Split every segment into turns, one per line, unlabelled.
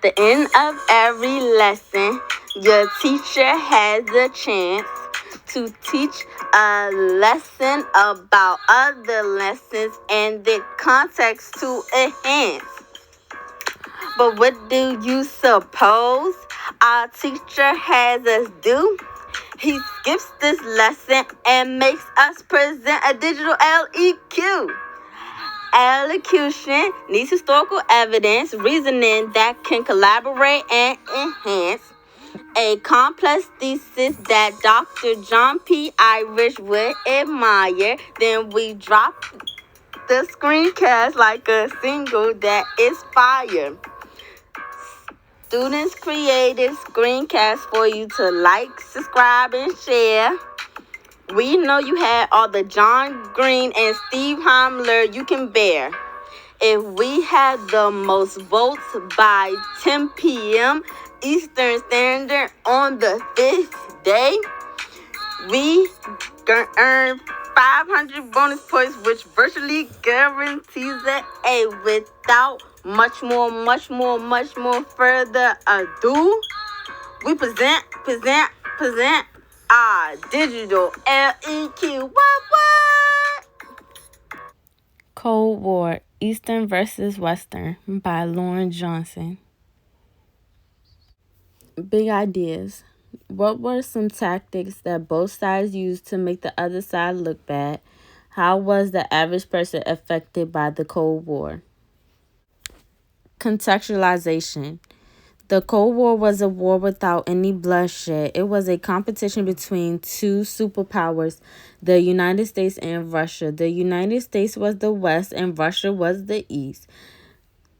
the end of every lesson, your teacher has a chance to teach a lesson about other lessons and the context to enhance. But what do you suppose our teacher has us do? He skips this lesson and makes us present a digital LEQ. Elocution needs historical evidence, reasoning that can collaborate and enhance a complex thesis that Dr. John P. Irish would admire. Then we drop the screencast like a single that is fire. Students created screencasts for you to like, subscribe, and share. We know you had all the John Green and Steve Heimler you can bear. If we had the most votes by 10 p.m. Eastern Standard on the 5th day, we earn 500 bonus points, which virtually guarantees an A. Without much more further ado, we present our digital LEQ. What?
Cold War, Eastern versus Western by Lauren Johnson. Big ideas. What were some tactics that both sides used to make the other side look bad? How was the average person affected by the Cold War? Contextualization. The Cold War was a war without any bloodshed. It was a competition between two superpowers, the United States and Russia. The United States was the West and Russia was the East.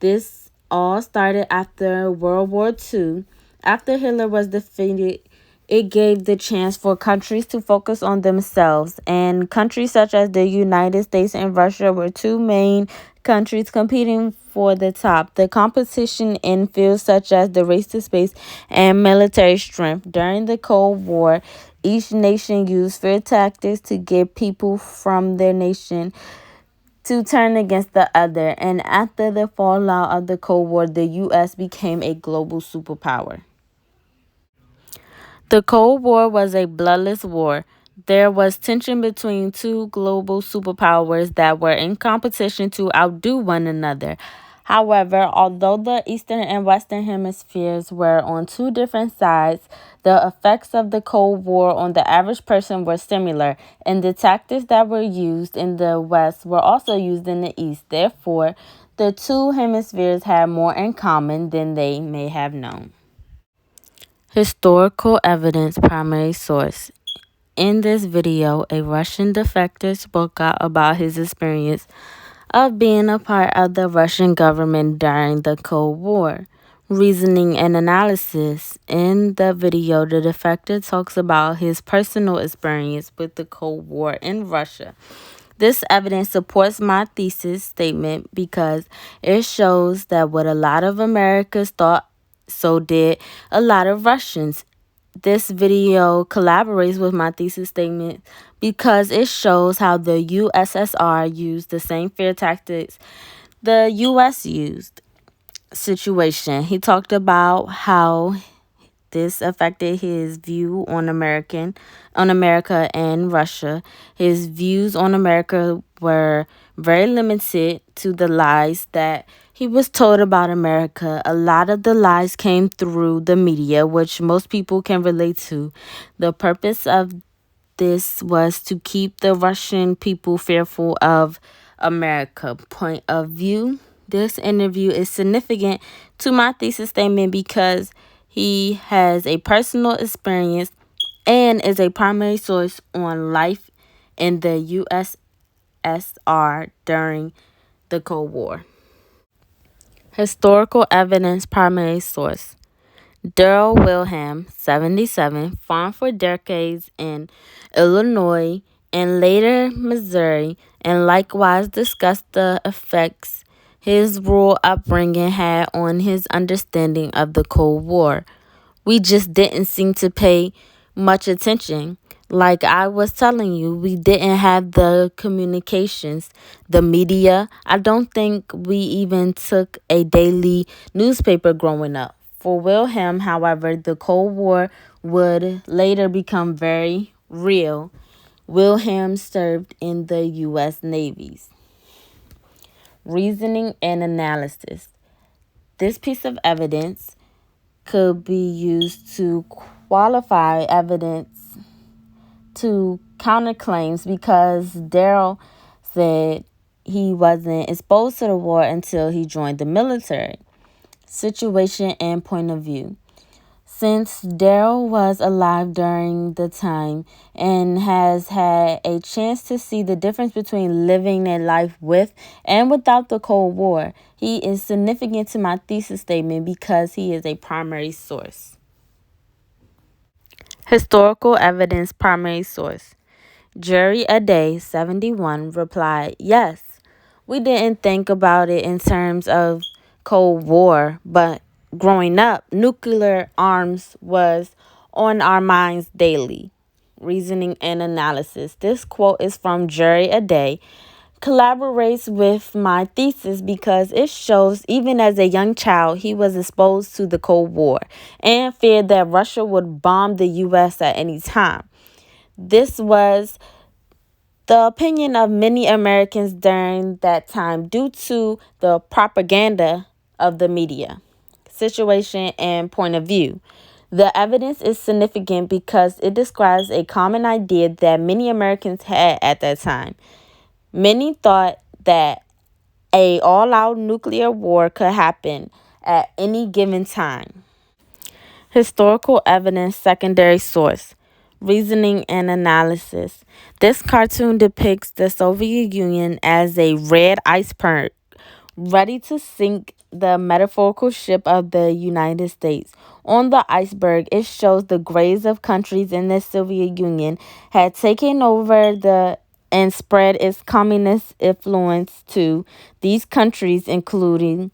This all started after World War II. After Hitler was defeated, it gave the chance for countries to focus on themselves, and countries such as the United States and Russia were two main countries competing for the top. The competition in fields such as the race to space and military strength. During the Cold War, each nation used fear tactics to get people from their nation to turn against the other, and after the fallout of the Cold War, the U.S. became a global superpower. The Cold War was a bloodless war. There was tension between two global superpowers that were in competition to outdo one another. However, although the Eastern and Western hemispheres were on two different sides, the effects of the Cold War on the average person were similar, and the tactics that were used in the West were also used in the East. Therefore, the two hemispheres had more in common than they may have known. Historical evidence primary source. In this video, a Russian defector spoke out about his experience of being a part of the Russian government during the Cold War. Reasoning and analysis. In the video, the defector talks about his personal experience with the Cold War in Russia. This evidence supports my thesis statement because it shows that what a lot of Americans thought, so did a lot of Russians. This video collaborates with my thesis statement because it shows how the USSR used the same fear tactics the US used. Situation. He talked about how this affected his view on America and Russia. His views on America were very limited to the lies that he was told about America. A lot of the lies came through the media, which most people can relate to. The purpose of this was to keep the Russian people fearful of America. Point of view. This interview is significant to my thesis statement because he has a personal experience and is a primary source on life in the USSR during the Cold War. Historical evidence primary source. Darrell Wilhelm, 77, farmed for decades in Illinois and later Missouri, and likewise discussed the effects his rural upbringing had on his understanding of the Cold War. We just didn't seem to pay much attention. Like I was telling you, we didn't have the communications, the media. I don't think we even took a daily newspaper growing up. For Wilhelm, however, the Cold War would later become very real. Wilhelm served in the U.S. Navy's reasoning and analysis. This piece of evidence could be used to qualify evidence to counterclaims because Daryl said he wasn't exposed to the war until he joined the military. Situation and point of view. Since Daryl was alive during the time and has had a chance to see the difference between living a life with and without the Cold War, he is significant to my thesis statement because he is a primary source. Historical evidence primary source. Jerry Ade, 71, replied, "Yes, we didn't think about it in terms of Cold War, but growing up, nuclear arms was on our minds daily." Reasoning and analysis. This quote is from Jerry Ade. Collaborates with my thesis because it shows even as a young child he was exposed to the Cold War and feared that Russia would bomb the U.S. at any time. This was the opinion of many Americans during that time due to the propaganda of the media. Situation and point of view. The evidence is significant because it describes a common idea that many Americans had at that time. Many thought that a all-out nuclear war could happen at any given time. Historical evidence secondary source. Reasoning and analysis. This cartoon depicts the Soviet Union as a red iceberg ready to sink the metaphorical ship of the United States. On the iceberg, it shows the graves of countries in the Soviet Union had taken over and spread its communist influence to these countries, including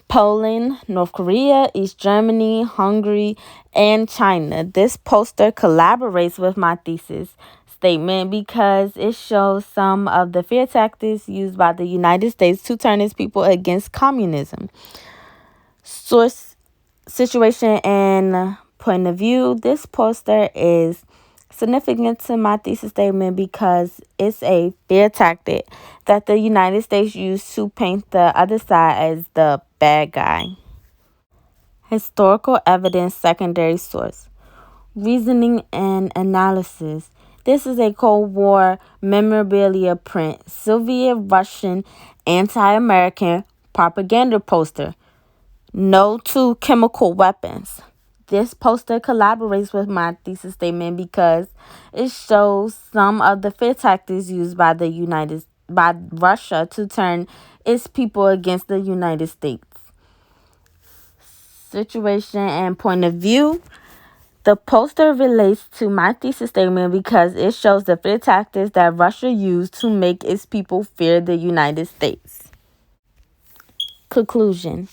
Poland, North Korea, East Germany, Hungary, and China. This poster collaborates with my thesis statement because it shows some of the fear tactics used by the United States to turn its people against communism. Source, situation, and point of view. This poster is significant to my thesis statement because it's a fear tactic that the United States used to paint the other side as the bad guy. Historical evidence secondary source. Reasoning and analysis. This is a Cold War memorabilia print, Soviet Russian anti-American propaganda poster. No to chemical weapons. This poster collaborates with my thesis statement because it shows some of the fear tactics used by Russia to turn its people against the United States. Situation and point of view. The poster relates to my thesis statement because it shows the fear tactics that Russia used to make its people fear the United States. Conclusion.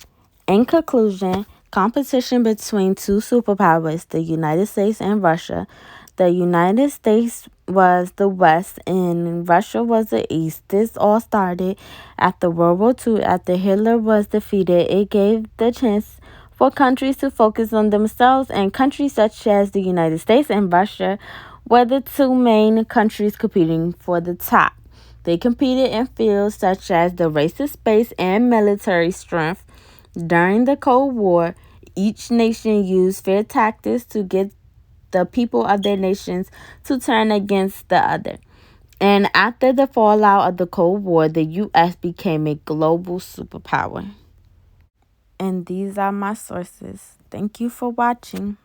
In conclusion, competition between two superpowers, the United States and Russia. The United States was the West and Russia was the East. This all started after World War II. After Hitler was defeated, it gave the chance for countries to focus on themselves, and countries such as the United States and Russia were the two main countries competing for the top. They competed in fields such as the race to space and military strength. During the Cold War, each nation used fear tactics to get the people of their nations to turn against the other. And after the fallout of the Cold War, the U.S. became a global superpower. And these are my sources. Thank you for watching.